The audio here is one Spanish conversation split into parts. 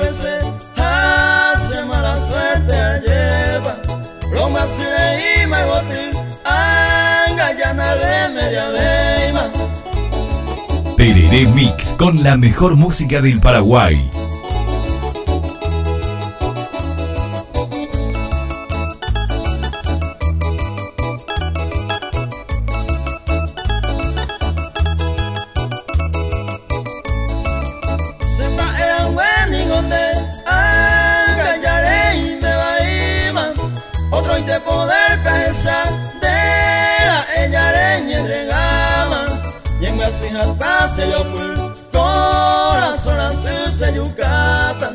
veces hace mala suerte lleva. Lo más y me botín, angallana de media leima. Tereré Mix con la mejor música del Paraguay. De poder pensar de la ella leña entregaba y en las hijas pase yo fui corazón azul se yucata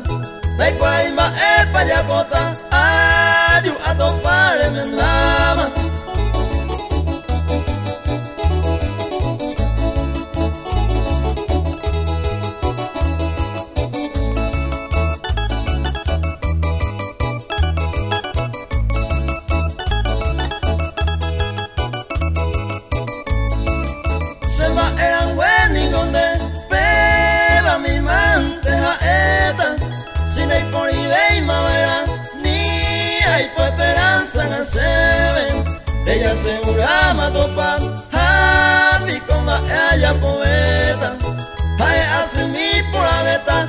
de cuaima epa ya bota ayu a topar en mendama. Eran buenos donde beba mi manteja eta sin hay por idea y mavera ni hay por esperanza en el seven ella segura ma topa happy como ella poeta hay así mi por la beta